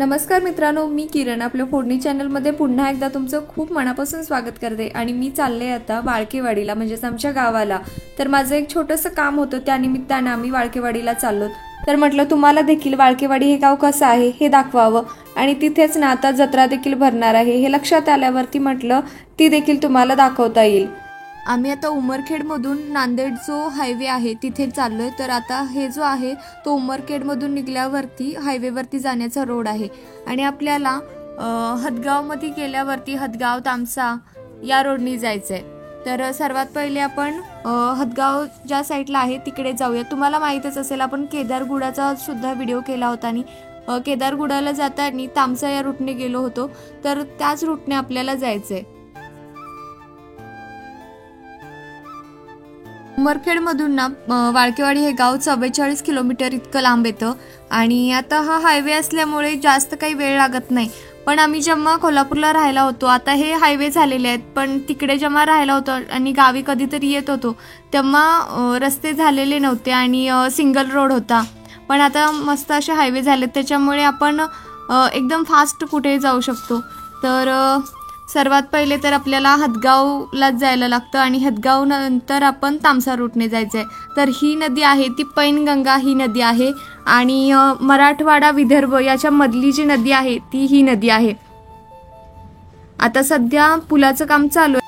नमस्कार मित्रांनो, मी किरण आपल्या फोडणी चॅनलमध्ये पुन्हा एकदा तुमचं खूप मनापासून स्वागत करते। आणि मी चालले आता वाळकेवाडीला, म्हणजेच आमच्या गावाला। तर माझं एक छोटंसं काम होतं, त्यानिमित्ताने आम्ही वाळकेवाडीला चाललो। तर म्हटलं तुम्हाला देखील वाळकेवाडी हे गाव कसं आहे हे दाखवावं, आणि तिथेच ना आता जत्रा देखील भरणार आहे हे लक्षात आल्यावरती म्हटलं ती देखील तुम्हाला दाखवता येईल। आम्ही आता उमरखेडमधून नांदेड जो हायवे आहे तिथे चाललोय। तर आता हे जो आहे तो उमरखेडमधून निघाल्यावरती हायवेवरती जाण्याचा रोड आहे, आणि आपल्याला हदगावमध्ये गेल्यावरती हदगाव तामसा या रोडनी जायचंय। तर सर्वात पहिले आपण हदगाव ज्या साईडला आहे तिकडे जाऊया। तुम्हाला माहीतच असेल आपण केदारगुडाचा सुद्धा व्हिडिओ केला होता, आणि केदारगुडाला जाताना तामसा या रूटने गेलो होतो, तर त्याच रूटने आपल्याला जायचंय। उमरखेडमधून ना वाळकेवाडी हे गाव 44 किलोमीटर इतकं लांब येतं, आणि आता हा हायवे असल्यामुळे जास्त काही वेळ लागत नाही। पण आम्ही जेव्हा कोल्हापूरला राहायला होतो, आता हे हायवे झालेले आहेत, पण तिकडे जेव्हा राहायला होतो आणि गावी कधीतरी येत होतो तेव्हा रस्ते झालेले नव्हते आणि सिंगल रोड होता। पण आता मस्त असे हायवे झालेत, त्याच्यामुळे आपण एकदम फास्ट कुठेही जाऊ शकतो। तर सर्वात पहिले तर आपल्याला हदगावलाच जायला लागतं, आणि हदगाव नंतर आपण तामसा रूटने जायचं आहे। तर ही नदी आहे ती पैनगंगा ही नदी आहे, आणि मराठवाडा विदर्भ याच्या मधली जी नदी आहे ती ही नदी आहे। आता सध्या पुलाचं काम चालू आहे।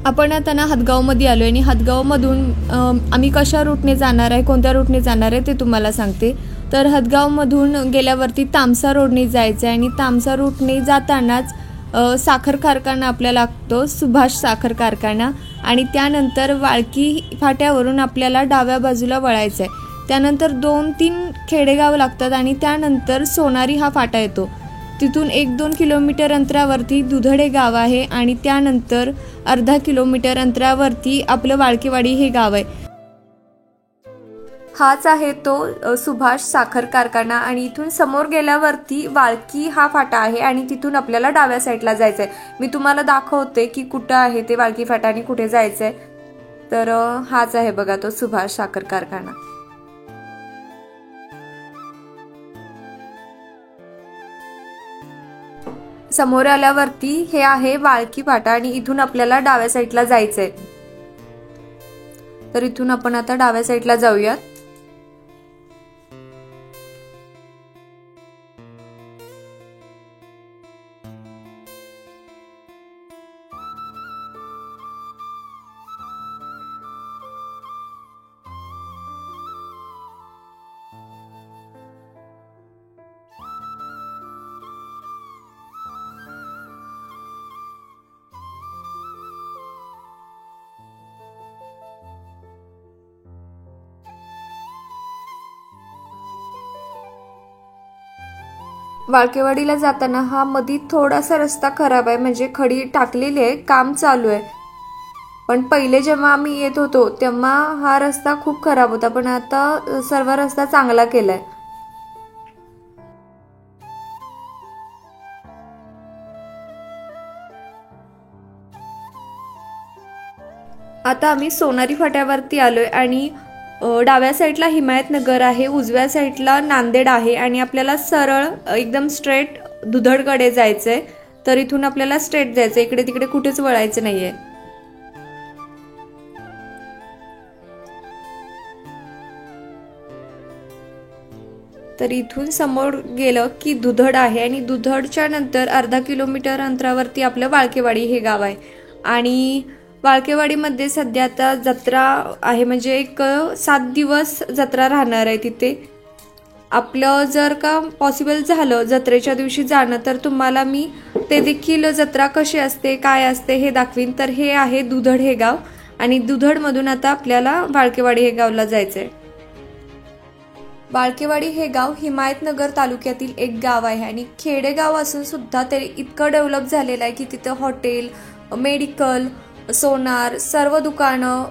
आपण आता ना हदगावमध्ये आलोय, आणि हदगावमधून आम्ही कशा रूटने जाणार आहे, कोणत्या रूटने जाणार आहे ते तुम्हाला सांगते। तर हदगावमधून गेल्यावरती तामसा रोडने जायचं आहे, आणि तामसा रूटने जातानाच साखर कारखाना आपल्याला लागतो, सुभाष साखर कारखाना, आणि त्यानंतर वाळकी फाट्यावरून आपल्याला डाव्या बाजूला वळायचं आहे। त्यानंतर 2-3 खेडेगाव लागतात, आणि त्यानंतर सोनारी हा फाटा येतो। तिथून 1-2 किलोमीटर अंतरावरती दुधडे गाव आहे, आणि त्यानंतर अर्धा किलोमीटर अंतरावरती आपलं वाळकेवाडी हे गाव आहे। हाच आहे तो सुभाष साखर कारखाना, आणि इथून समोर गेल्यावरती वाळकी हा फाटा आहे, आणि तिथून आपल्याला डाव्या साईडला जायचंय। मी तुम्हाला दाखवते की कुठं आहे ते वाळकी फाटा आणि कुठे जायचंय। तर हाच आहे बघा तो सुभाष साखर कारखाना। समोर आल्यावरती हे आहे वाळकी फाटा, आणि इथून आपल्याला डाव्या साईडला जायचंय। तर इथून आपण आता डाव्या साईडला जाऊयात। वाळकेवाडीला जाताना हा मध्ये थोडासा रस्ता खराब आहे, म्हणजे खडी टाकलेली आहे, काम चालू आहे। पण पहिले जेव्हा आम्ही येत होतो तेव्हा हा रस्ता खूप खराब होता, पण आता सर्व रस्ता चांगला केलाय। आता आम्ही सोनारी फाट्यावरती आलोय, आणि डाव्या साईडला हिमायतनगर आहे, उजव्या साईडला नांदेड आहे, आणि आपल्याला सरळ एकदम स्ट्रेट दुधडकडे जायचंय। तर इथून आपल्याला स्ट्रेट जायचंय, इकडे तिकडे कुठेच वळायचं नाहीये। तर इथून समोर गेलं की दुधड आहे आणि दुधडच्या नंतर अर्धा किलोमीटर अंतरावरती आपलं वाळकेवाडी हे गाव आहे। आणि वाळकेवाडीमध्ये सध्या आता जत्रा आहे, म्हणजे एक 7 दिवस जत्रा राहणार आहे तिथे. आपलं जर का पॉसिबल झालं जत्रेच्या दिवशी जाणं तर तुम्हाला मी ते देखील जत्रा कशी असते काय असते हे दाखवीन. तर हे आहे दुधड हे गाव आणि दुधडमधून आता आपल्याला वाळकेवाडी हे गावला जायचंय. वाळकेवाडी हे गाव हिमायतनगर तालुक्यातील एक गाव आहे आणि खेडेगाव असून सुद्धा ते इतकं डेव्हलप झालेलं आहे की तिथं हॉटेल, मेडिकल, सोनार सर्व दुकानं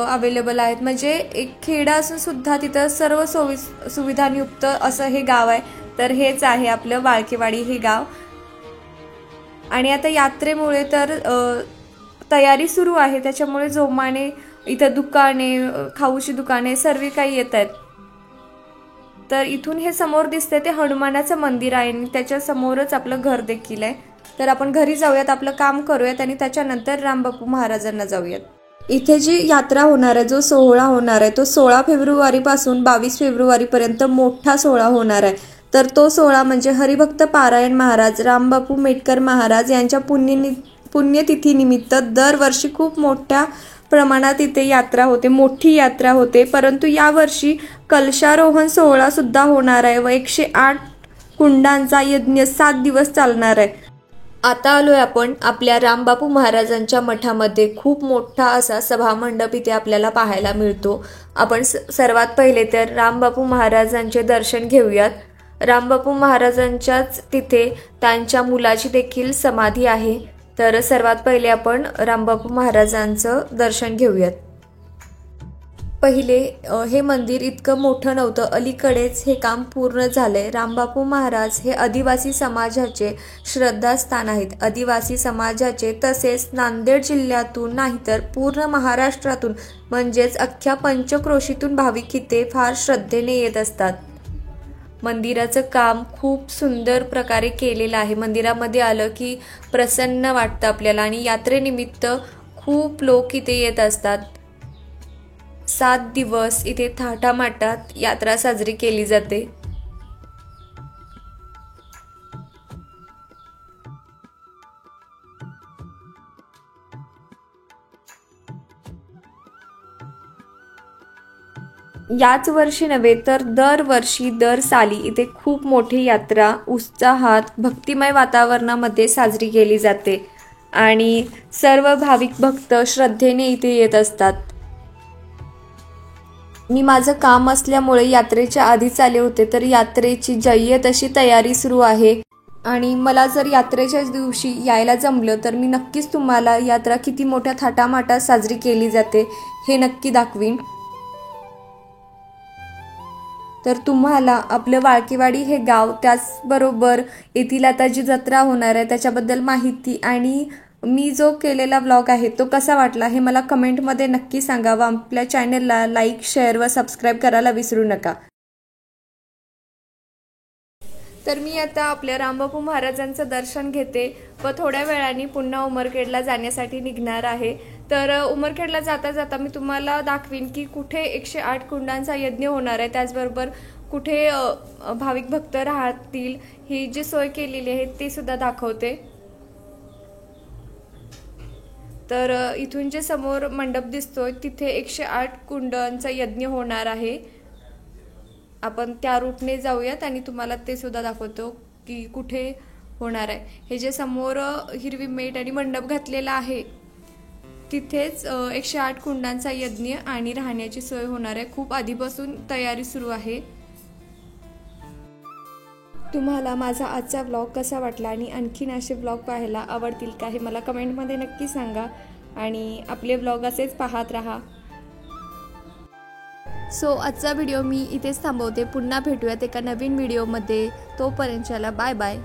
अवेलेबल आहेत. म्हणजे एक खेडं असून सुद्धा तिथं सर्व सुविधांयुक्त असं हे गाव आहे. तर हेच आहे आपलं वाळकेवाडी हे गाव. आणि आता यात्रेमुळे तर तयारी सुरू आहे, त्याच्यामुळे जोमाने इथं दुकाने, खाऊची दुकाने सर्व काही येत आहेत. तर इथून हे समोर दिसते ते हनुमानाचं मंदिर आहे आणि त्याच्या समोरच आपलं घर देखील आहे. तर आपण घरी जाऊयात, आपलं काम करूयात आणि त्याच्यानंतर रामबापू महाराजांना जाऊयात. इथे जी यात्रा होणार आहे, जो सोहळा होणार आहे, तो 16 फेब्रुवारीपासून 22 फेब्रुवारीपर्यंत मोठा सोहळा होणार आहे. तर तो सोहळा म्हणजे हरिभक्त पारायण महाराज रामबापू मेटकर महाराज यांच्या पुण्यतिथीनिमित्त दरवर्षी खूप मोठ्या प्रमाणात इथे यात्रा होते, मोठी यात्रा होते. परंतु यावर्षी कलशारोहण सोहळा सुद्धा होणार आहे व 108 कुंडांचा यज्ञ 7 दिवस चालणार आहे. आता आलोय आपण आपल्या रामबापू महाराजांच्या मठामध्ये. खूप मोठा असा सभामंडप इथे आपल्याला पाहायला मिळतो. आपण सर्वात पहिले तर रामबापू महाराजांचे दर्शन घेऊयात. रामबापू महाराजांच्याच तिथे त्यांच्या मुलाची देखील समाधी आहे. तर सर्वात पहिले आपण रामबापू महाराजांचं दर्शन घेऊयात. पहिले हे मंदिर इतकं मोठं नव्हतं, अलीकडेच हे काम पूर्ण झालंय. रामबापू महाराज हे आदिवासी समाजाचे श्रद्धास्थान आहेत. आदिवासी समाजाचे तसेच नांदेड जिल्ह्यातून नाही तर पूर्ण महाराष्ट्रातून म्हणजेच अख्ख्या पंचक्रोशीतून भाविक इथे फार श्रद्धेने येत असतात. मंदिराचं काम खूप सुंदर प्रकारे केलेलं आहे. मंदिरामध्ये आलं की प्रसन्न वाटतं आपल्याला आणि यात्रेनिमित्त खूप लोक इथे येत असतात. 7 दिवस इथे थाटामाटात यात्रा साजरी केली जाते. याच वर्षी नव्हे तर दरवर्षी दर साली इथे खूप मोठी यात्रा उत्साहात भक्तिमय वातावरणामध्ये साजरी केली जाते आणि सर्व भाविक भक्त श्रद्धेने इथे येत असतात. मी माझं काम असल्यामुळे यात्रेच्या आधीच आले होते. तर यात्रेची जय्यत अशी तयारी सुरू आहे आणि मला जर यात्रेच्या दिवशी यायला जमलं तर मी नक्कीच तुम्हाला यात्रा किती मोठ्या थाटामाटात साजरी केली जाते हे नक्की दाखवीन. तर तुम्हाला आपलं वाळकेवाडी हे गाव, त्याचबरोबर येथील आता जी जत्रा होणार आहे त्याच्याबद्दल माहिती आणि मी जो केलेला व्लॉग आहे तो कसा वाटला हे मला कमेंटमध्ये नक्की सांगा व आपल्या चॅनलला लाईक, शेअर व सबस्क्राईब करायला विसरू नका. तर मी आता आपल्या रामबापू महाराजांचं दर्शन घेते व थोड्या वेळाने पुन्हा उमरखेडला जाण्यासाठी निघणार आहे. तर उमरखेडला जाता जाता मी तुम्हाला दाखवीन की कुठे 108 कुंडांचा यज्ञ होणार आहे, त्याचबरोबर कुठे भाविक भक्त राहतील ही जी सोय केलेली आहे ती सुद्धा दाखवते. तर इथून जे समोर मंडप दिसतोय तिथे 108 कुंडांचा यज्ञ होणार आहे. आपण त्या रूटने जाऊयात आणि तुम्हाला ते सुद्धा दाखवतो की कुठे होणार आहे. हे जे समोर हिरवी मेट आणि मंडप घातलेला आहे तिथेच 108 कुंडांचा यज्ञ आणि राहण्याची सोय होणार आहे. खूप आधीपासून तयारी सुरू आहे. तुम्हाला माझा आजचा व्लॉग कसा वाटला आणि आणखीन असे व्लॉग पाहायला आवडतील का हे मला कमेंटमध्ये नक्की सांगा आणि आपले व्लॉग असेच पाहत राहा. सो आजचा व्हिडिओ मी इथेच थांबवते. पुन्हा भेटूयात एका नवीन व्हिडिओमध्ये. तोपर्यंत चला बाय बाय.